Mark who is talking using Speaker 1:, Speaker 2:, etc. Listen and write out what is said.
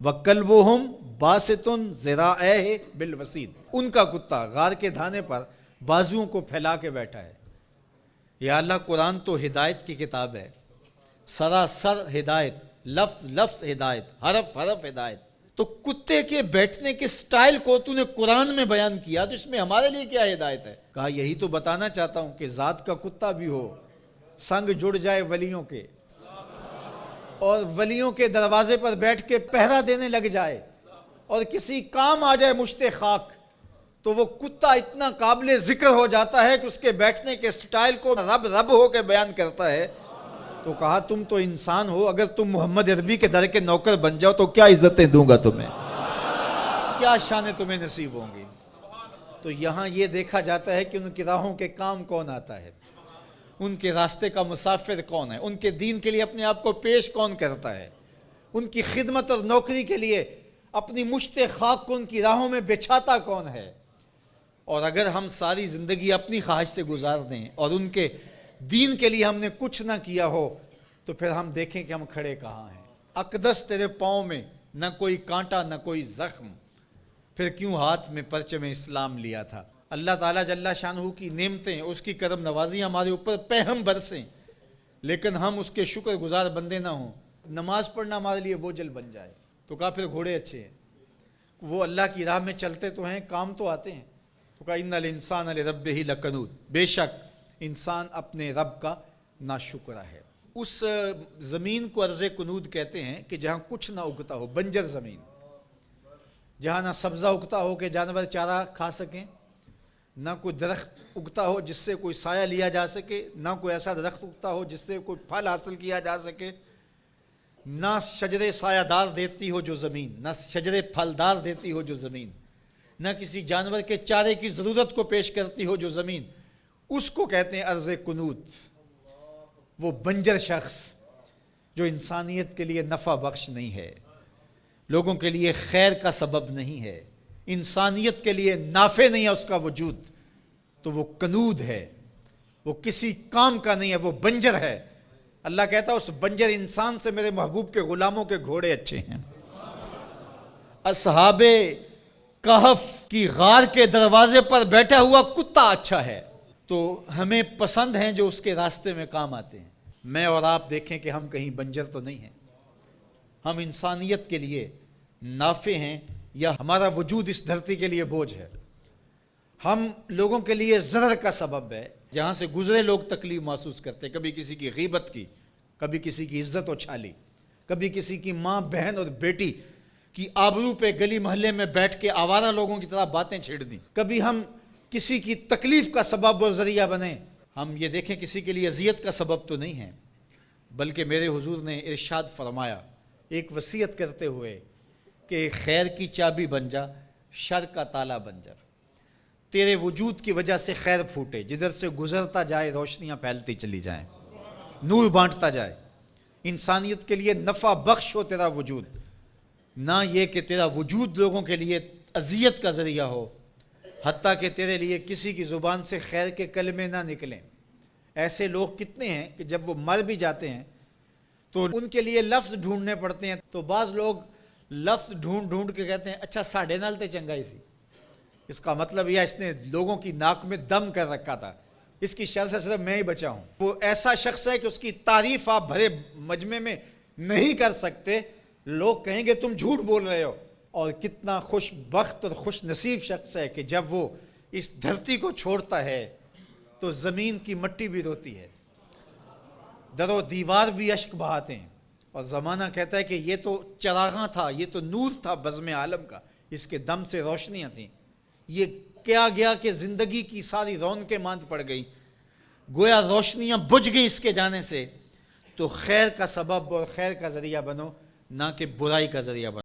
Speaker 1: وَكَلْبُهُمْ بَاسِطٌ ذِرَاعَيْهِ بِالْوَسِيدِ، ان کا کتا غار کے دھانے پر بازوؤں کو پھیلا کے بیٹھا ہے۔ یا اللہ، قرآن تو ہدایت کی کتاب ہے، سراسر ہدایت، لفظ لفظ ہدایت، حرف حرف ہدایت، تو کتے کے بیٹھنے کے سٹائل کو تو نے قرآن میں بیان کیا، تو اس میں ہمارے لیے کیا ہدایت ہے؟ کہا یہی تو بتانا چاہتا ہوں کہ ذات کا کتا بھی ہو، سنگ جڑ جائے ولیوں کے، اور ولیوں کے دروازے پر بیٹھ کے پہرا دینے لگ جائے، اور کسی کام آ جائے مشت خاک، تو وہ کتا اتنا قابل ذکر ہو جاتا ہے کہ اس کے بیٹھنے کے سٹائل کو رب رب ہو کے بیان کرتا ہے۔ تو کہا تم تو انسان ہو، اگر تم محمد عربی کے در کے نوکر بن جاؤ تو کیا عزتیں دوں گا تمہیں، کیا شانیں تمہیں نصیب ہوں گی۔ تو یہاں یہ دیکھا جاتا ہے کہ ان کی راہوں کے کام کون آتا ہے، ان کے راستے کا مسافر کون ہے، ان کے دین کے لیے اپنے آپ کو پیش کون کرتا ہے، ان کی خدمت اور نوکری کے لیے اپنی مشت خاک کو ان کی راہوں میں بچھاتا کون ہے۔ اور اگر ہم ساری زندگی اپنی خواہش سے گزار دیں اور ان کے دین کے لیے ہم نے کچھ نہ کیا ہو، تو پھر ہم دیکھیں کہ ہم کھڑے کہاں ہیں۔ اقدس تیرے پاؤں میں نہ کوئی کانٹا نہ کوئی زخم، پھر کیوں ہاتھ میں پرچم اسلام لیا تھا۔ اللہ تعالیٰ جل شانہ کی نعمتیں، اس کی کرم نوازی ہمارے اوپر پہم برسیں، لیکن ہم اس کے شکر گزار بندے نہ ہوں، نماز پڑھنا ہمارے لیے بوجھل بن جائے۔ تو کہا پھر گھوڑے اچھے ہیں، وہ اللہ کی راہ میں چلتے تو ہیں، کام تو آتے ہیں۔ تو کہا ان الانسان لربہ لکنود، بے شک انسان اپنے رب کا ناشکرہ ہے۔ اس زمین کو ارض کنود کہتے ہیں کہ جہاں کچھ نہ اگتا ہو، بنجر زمین، جہاں نہ سبزہ اگتا ہو کہ جانور چارہ کھا سکیں، نہ کوئی درخت اگتا ہو جس سے کوئی سایہ لیا جا سکے، نہ کوئی ایسا درخت اگتا ہو جس سے کوئی پھل حاصل کیا جا سکے، نہ شجرے سایہ دار دیتی ہو جو زمین، نہ شجرے پھلدار دیتی ہو جو زمین، نہ کسی جانور کے چارے کی ضرورت کو پیش کرتی ہو جو زمین، اس کو کہتے ہیں ارض کنود۔ وہ بنجر شخص جو انسانیت کے لیے نفع بخش نہیں ہے، لوگوں کے لیے خیر کا سبب نہیں ہے، انسانیت کے لیے نافع نہیں ہے اس کا وجود، تو وہ کنود ہے، وہ کسی کام کا نہیں ہے، وہ بنجر ہے۔ اللہ کہتا ہے اس بنجر انسان سے میرے محبوب کے غلاموں کے گھوڑے اچھے ہیں۔ اصحاب کہف کی غار کے دروازے پر بیٹھا ہوا کتا اچھا ہے، تو ہمیں پسند ہیں جو اس کے راستے میں کام آتے ہیں۔ میں اور آپ دیکھیں کہ ہم کہیں بنجر تو نہیں ہیں، ہم انسانیت کے لیے نافع ہیں، یا ہمارا وجود اس دھرتی کے لیے بوجھ ہے، ہم لوگوں کے لیے ضرر کا سبب ہے۔ جہاں سے گزرے لوگ تکلیف محسوس کرتے، کبھی کسی کی غیبت کی، کبھی کسی کی عزت اچھالی، کبھی کسی کی ماں بہن اور بیٹی کی آبرو پہ گلی محلے میں بیٹھ کے آوارہ لوگوں کی طرح باتیں چھیڑ دیں، کبھی ہم کسی کی تکلیف کا سبب اور ذریعہ بنیں۔ ہم یہ دیکھیں کسی کے لیے اذیت کا سبب تو نہیں ہے، بلکہ میرے حضور نے ارشاد فرمایا ایک وصیت کرتے ہوئے کہ خیر کی چابی بن جا، شر کا تالا بن جا، تیرے وجود کی وجہ سے خیر پھوٹے، جدھر سے گزرتا جائے روشنیاں پھیلتی چلی جائیں، نور بانٹتا جائے، انسانیت کے لیے نفع بخش ہو تیرا وجود، نہ یہ کہ تیرا وجود لوگوں کے لیے اذیت کا ذریعہ ہو، حتیٰ کہ تیرے لیے کسی کی زبان سے خیر کے کلمے نہ نکلیں۔ ایسے لوگ کتنے ہیں کہ جب وہ مر بھی جاتے ہیں تو ان کے لیے لفظ ڈھونڈنے پڑتے ہیں، تو بعض لوگ لفظ ڈھونڈ ڈھونڈ کے کہتے ہیں اچھا ساڑھے نال تے چنگائی سی، اس کا مطلب یہ اس نے لوگوں کی ناک میں دم کر رکھا تھا، اس کی شر سے صرف میں ہی بچا ہوں۔ وہ ایسا شخص ہے کہ اس کی تعریف آپ بھرے مجمع میں نہیں کر سکتے، لوگ کہیں گے تم جھوٹ بول رہے ہو۔ اور کتنا خوش بخت اور خوش نصیب شخص ہے کہ جب وہ اس دھرتی کو چھوڑتا ہے تو زمین کی مٹی بھی روتی ہے، در و دیوار بھی اشک بہاتے ہیں، اور زمانہ کہتا ہے کہ یہ تو چراغاں تھا، یہ تو نور تھا بزم عالم کا، اس کے دم سے روشنیاں تھیں، یہ کیا گیا کہ زندگی کی ساری رونقیں ماند پڑ گئی، گویا روشنیاں بجھ گئی اس کے جانے سے۔ تو خیر کا سبب اور خیر کا ذریعہ بنو، نہ کہ برائی کا ذریعہ بنو۔